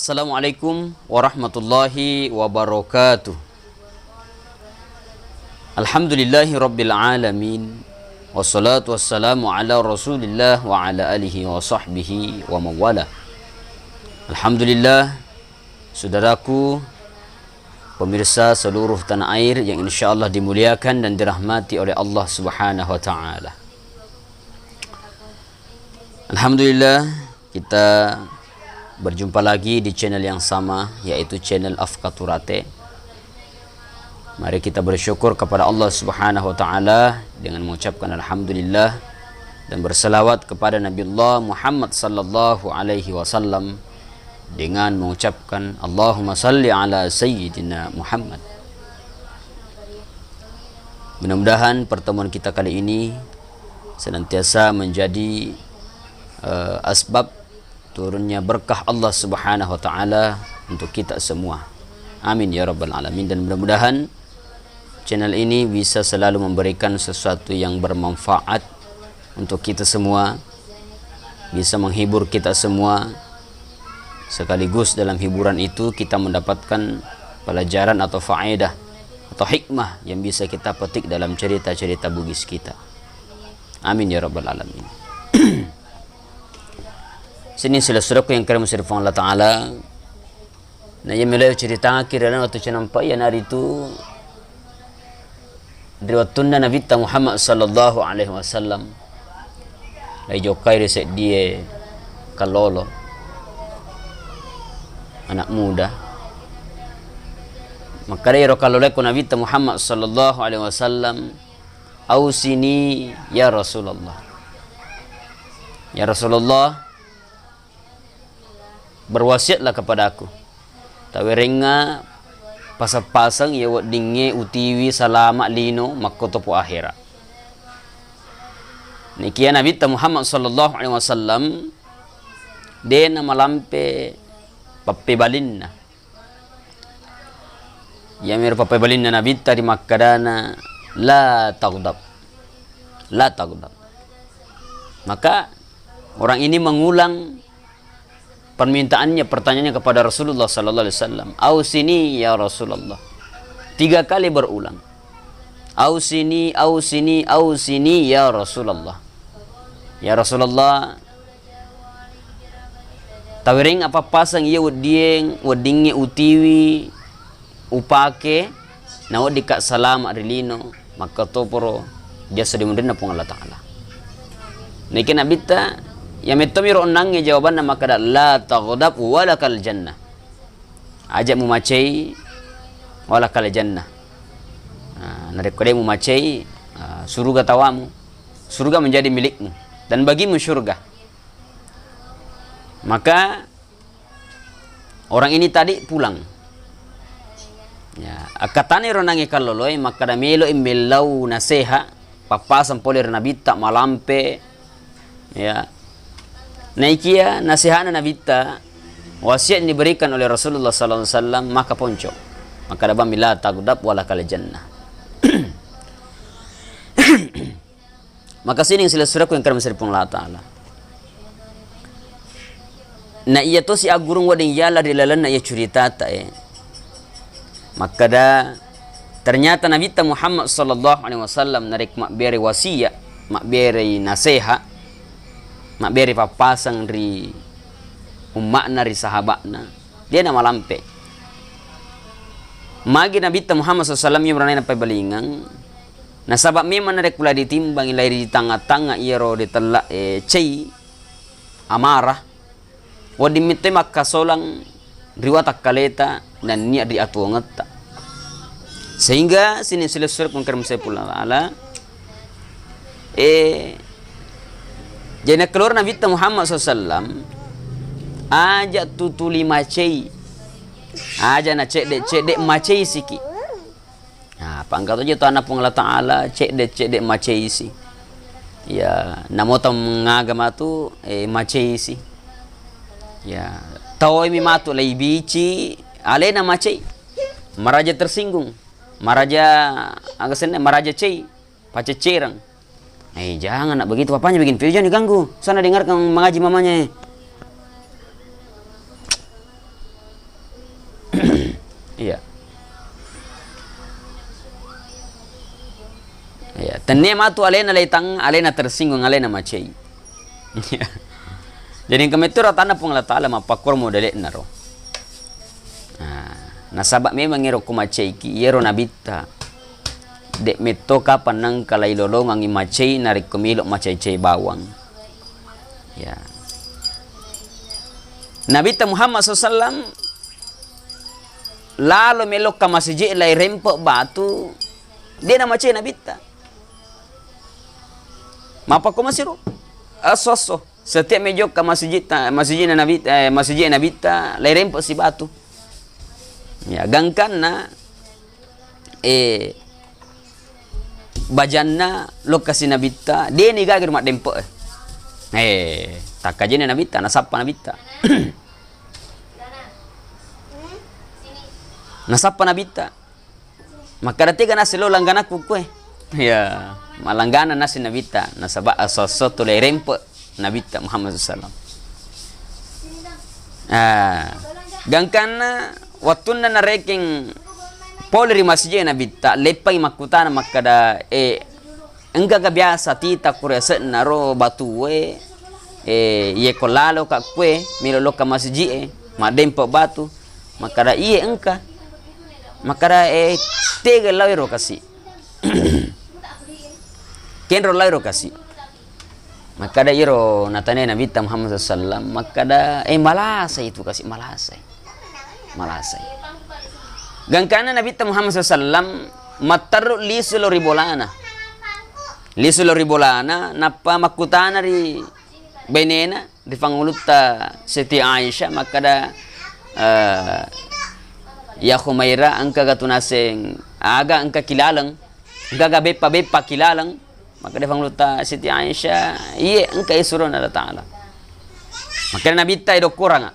Assalamualaikum warahmatullahi wabarakatuh. Alhamdulillahi rabbil alamin. Wassalatu wassalamu ala rasulillah wa ala alihi wa sahbihi wa mawala. Alhamdulillah, saudaraku, pemirsa seluruh tanah air yang insyaallah dimuliakan dan dirahmati oleh Allah subhanahu wa ta'ala. Alhamdulillah, kita berjumpa lagi di channel yang sama, yaitu channel Afkaturate. Mari kita bersyukur kepada Allah subhanahu wa ta'ala dengan mengucapkan Alhamdulillah dan berselawat kepada Nabiullah Muhammad sallallahu alaihi wasallam dengan mengucapkan Allahumma salli ala Sayyidina Muhammad. Mudah-mudahan pertemuan kita kali ini senantiasa menjadi asbab turunnya berkah Allah subhanahu wa ta'ala untuk kita semua. Amin ya rabbal alamin. Dan mudah-mudahan channel ini bisa selalu memberikan sesuatu yang bermanfaat untuk kita semua, bisa menghibur kita semua, sekaligus dalam hiburan itu kita mendapatkan pelajaran atau faedah atau hikmah yang bisa kita petik dalam cerita-cerita bugis kita. Amin ya rabbal alamin. Sini saudara-saudaraku yang kalian musyrif Allah Ta'ala, nah yang mulai cerita akhir dalam waktu nampak ya hari itu dari waktu Nabi Muhammad sallallahu alaihi wasallam lagi jokai resek dia kalolo anak muda, maka dia kalolo ku Nabi Muhammad sallallahu alaihi wasallam, ausini ya Rasulullah, ya Rasulullah, berwasiatlah kepada aku tawirenga pasang-pasang ya wad dinge utiwi salama lino makotopo akhirat. Nikia Nabi Muhammad sallallahu alaihi wasallam dena malampe papebalinna ya mir papebalinna Nabi di Makkadana la taghdab, la taghdab. Maka orang ini mengulang permintaannya, pertanyaannya kepada Rasulullah sallallahu alaihi wasallam, ausini ya Rasulullah, 3 kali berulang, ausini, ausini, ausini ya Rasulullah, ya Rasulullah, tawiring apa pasang ia wadieng wadinge utiwi upake na wadika salama rilino maka toporo dia sedimundina pung Allah Ta'ala. Niki nabita ya metomiro onangnya jawabannya maka la taghdab walakal jannah, ajak memacai walakal jannah. Narik kode memacai surga tawamu, surga menjadi milikmu dan bagimu surga. Maka orang ini tadi pulang ya akatane ronangi kaloloi maka da melo imbelau naseha papasan polir nabita malampe ya. Naikia nasihana nabita wasiat yang diberikan oleh Rasulullah sallallahu alaihi wasallam maka ponco maka dabam la taghdab walakal jannah. Maka sini yang saudaraku yang kami serpung Allah Ta'ala, na iya to si agurung wading yala di lalan na iya cerita ta maka da ternyata Nabi Muhammad sallallahu alaihi wasallam narik makberi wasiat, makberi nasihat, makberi papasang ri umakna ri sahabatna dia nama lampe magi Nabi Muhammad SAW yang beranai napai balingang na sabab memang narek pula ditimbang ilai di tanga-tanga iro ditelak cei amarah wadimite makasolang riwatak kaleta dan niat di atuangata sehingga sini selesai pengkaram saya pula ala jadi keluar Nabi Muhammad SAW aja tutuli macei aja na cek dek macei siki. Nah, pangkat aja tu anak Allah Ta'ala cek dek macei si. Ya, namota mengagama tu macei si. Ya, tawai mi matu lai bici alena macei. Maraja tersinggung. Maraja agasen maraja cei, pacecerang. Jangan nak begitu, papanya bikin video, jangan diganggu. Sana dengarkan mengaji mamanya. Tanya matu alena leitang, alena tersinggung, alena macei. Jadi kami itu ratana pun Allah Taala mapakor model naro. Nasabak memang ero kumacei ki ero nabita. Dek meto kapan nang kalai lolong angi macei narik kumilok macei bawang. Ya. Nabi Muhammad SAW lalu melok ke masjid lai rempok batu dia nama macei nabita. Mapa ko masiro? Asoso. Setiap mejok ke masjid nabita lai rempok si batu. Ya, gangkan na bajanna lokasi nabita dia ni gagir mak dempo tak kajene nabita nasapa nabita nasapa nabita maka dati kana selo langgana ku kue ya malanggana nasi nabita nasaba asoso tu le rempo nabita Muhammad sallallahu gangkana watun na nareking poleri masjid nabita lepai makutana makada enggak biasa tita kuresa naro batu ye kolalo ka kue milo loka masjid madempo batu makada iye engka makada tega lairo kasi kenro lairo kasi makada iro natane nabita Muhammad sallallahu makada malasa itu kasi malasai gangkana nabita Muhammad sallallahu matar lisulo ribolana napa makutana ri benena di panguluta Siti Aisyah makada ya Khumaira angka gatunaseng aga angka kilalang gaga bepa kilalang maka di panguluta Siti Aisyah iye angka isuron Allah Ta'ala maka nabita dokoranga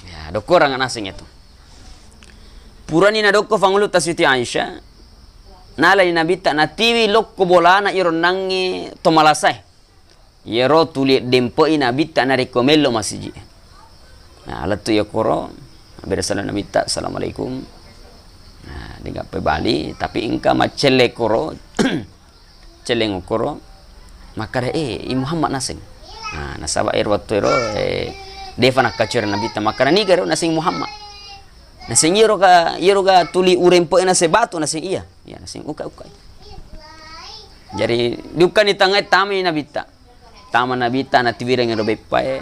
ya dokoranga nasing itu purani na dokko panguluta Siti Aisyah nalay nabita na tiwi lokko bolana iro nangi tomalasay yero tuli dempo inabita na rekomelo masiji nah latu yakoro beresala nabita assalamualaikum nah diga pe bali tapi ingka macele koro celeng koro maka i Muhammad nasing nah nasaba waktu ero deva nak kacir nabita maka ni garo nasing Muhammad nasing yero ga tuli urempo ena sebatu nasing iya ya nasing uka jadi dukan di tangay tama nabita na tiwireng ero bepae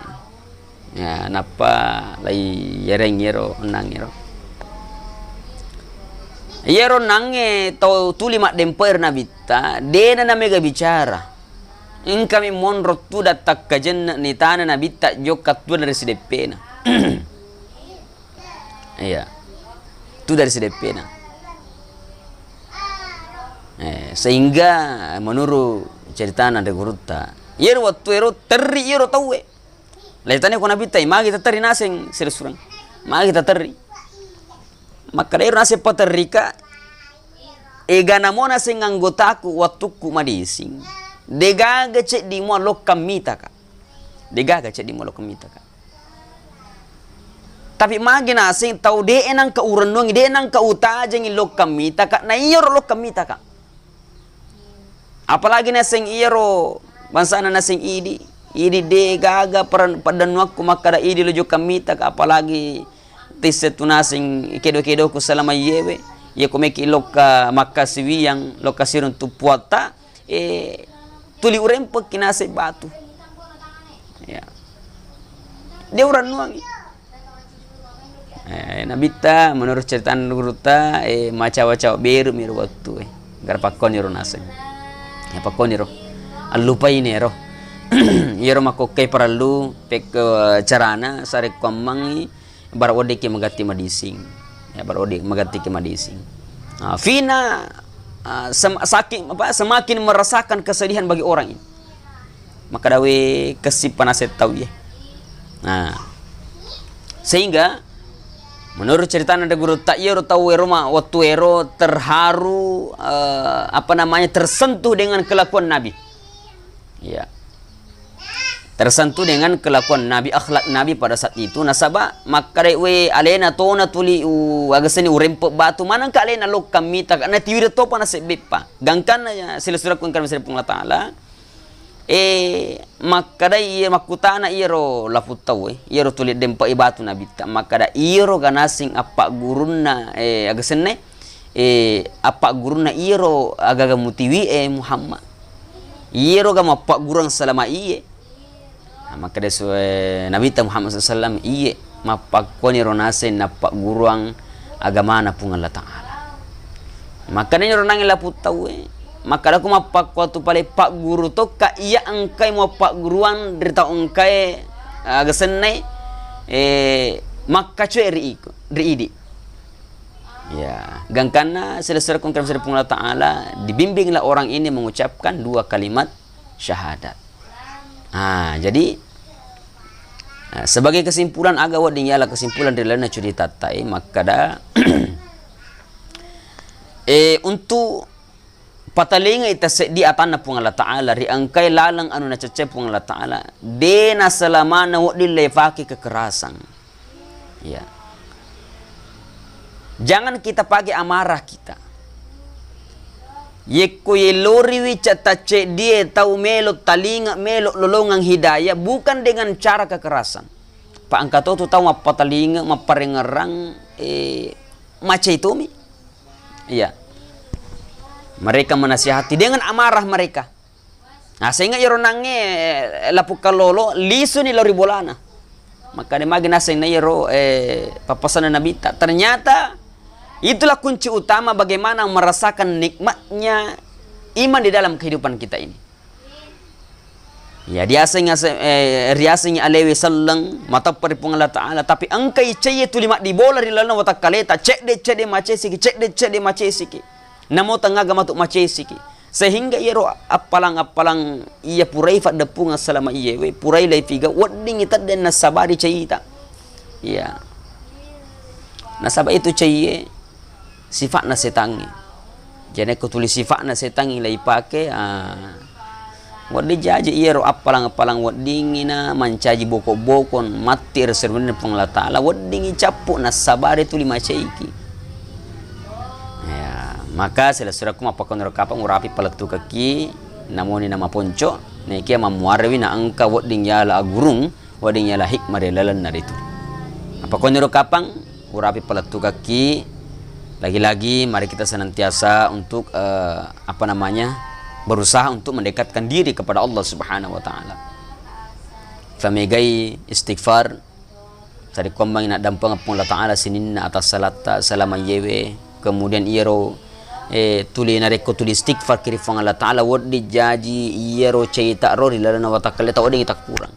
ya napa lai yereng yero nang yero nange to tuli mak demper nabita dena na mega bicara in kami monro tu datak kajen ni tana nabita jokat tu dari sidepena iya itu dari CDP sehingga menurut cerita nada guruta yero waktu ero teri yero tahu laitane ko nabita magi kita teri naseng sersurang magi kita teri maka ero nase paterika gana mo naseng anggotaku waktu ku madising degaga cek di mo lokam mita ka tapi magi nasing tau de enang ka urenong de enang ka utajeng ilok kamita ka na iyoro lok kamita ka apalagi nasing iyoro bangsa na nasing idi de gaga padan wakku makada idi lojo kamita ka apalagi tisetu nasing kedo ku selama yewe ye ko meki ilok ka makasiwi yang lokasi tu puata tuli urempe kinase batu ya de urenong nabita menurut cerita nuruta macawa beru miru waktu gar pakon yero naseng ya pakon yero lupa ini yero yero makokai paralu pek carana sare komangi barawode ki magati madising ya barawode magati ki madising fina semakin merasakan kesedihan bagi orang ini maka dawe kesipan aset tahu ya nah sehingga menurut cerita nada guru tak yero tahu eroma waktu ero terharu tersentuh dengan kelakuan Nabi ya tersentuh dengan kelakuan Nabi, akhlak Nabi pada saat itu. Nasaba makare we alena tona tuli agasani urempo batu manang ka alena lok kami tak na tiwira to pa na sebepa gangkan na sila sura kun kan Allah taala makada iya makutana iro laputaw iro tuli dempa ibatu Nabi ta makada iro ganasing apa gurunna agasane apa gurunna iro agaga mutiwi Muhammad iro ga mapa gurang salama iye. Maka desuai Nabi Muhammad SAW iye mapakoni ronase napak guruang agama na pung Allah Ta'ala. Maka ni ronang ila putawe maka aku mapak waktu pale pak guru to ka iya angkai mo pak guruan derita angkai agasenai maka cuy riidi ya gangkana selesai kongkram dari pung Allah Ta'ala dibimbinglah orang ini mengucapkan 2 kalimat syahadat. Jadi sebagai kesimpulan agawa dinyalah kesimpulan dari lainnya cerita tai maka da untuk patalinga ita di atana pung Allah Ta'ala ri angkai lalang anu na cecep pung Allah Ta'ala dena selamana wadil lefaki kekerasan ya jangan kita pakai amarah kita yeko yelori wicata cek dia tahu melok talinga melok lolongang hidayah bukan dengan cara kekerasan. Pak angkato tu tahu apa talinga maparengerang mace itu mi. Iya. Mereka menasihati dengan amarah mereka. Nah sehingga ironangnya lapuka lolo lisu ni lori bolana. Maka dia magi naseng na iro papasan Nabi ternyata itulah kunci utama bagaimana merasakan nikmatnya iman di dalam kehidupan kita ini. Ya dia riasanya alewi sallang mata peripung Allah Ta'ala tapi angkai ceye tu lima di bola di lana watak kaleta cek de mace siki mace siki namo tengah gamatuk mace siki sehingga iro apalang iya purai fat depung selama iya we purai lai figa wading itat dan nasabari ceyita ya nasaba itu ceye sifat na setangi jadi aku tulis sifat na setangi lai pake wadi jaji iro apalang wadingina mancaji bokon mati reservin pung Allah Ta'ala wadingi capuk na sabari tu lima ceiki ya maka selasuraku mapakon rekapang urapi paletu kaki namoni nama ponco neki mamuarwi na angka wading yala agurung wading yala hikmah delalan na itu apakon rekapang urapi paletu kaki lagi-lagi mari kita senantiasa untuk berusaha untuk mendekatkan diri kepada Allah Subhanahu wa taala. Famegai istighfar tadi kombang nak dampang pun Allah Ta'ala sininna atas salata salama yewe kemudian iro tuli nareko tuli istighfar kiri fang Allah Ta'ala wadi jaji iro cerita ro dilana wa ta'ala tawadi kita kurang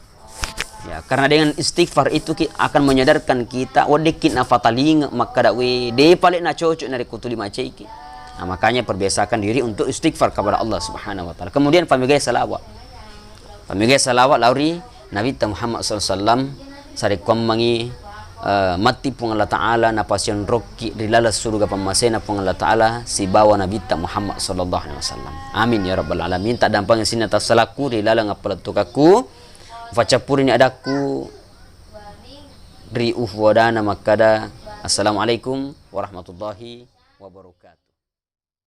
ya karena dengan istighfar itu akan menyadarkan kita wadi kita fataling maka dakwe de paling na cocok nareko tuli maceiki. Nah, makanya perbiasakan diri untuk istighfar kepada Allah Subhanahu wa taala. Kemudian pamigai salawat. Pamigai salawat lauri Nabi Muhammad SAW sari komangi mati pung Allah Ta'ala na pasien roki rilala surga pamasena pung Allah Ta'ala si bawa Nabi Muhammad sallallahu alaihi wasallam. Amin ya rabbal alamin. Tak dampang sini atas salaku rilala ngapeletukaku. Facapuri ni adaku ri wadana makada. Assalamualaikum warahmatullahi wabarakatuh.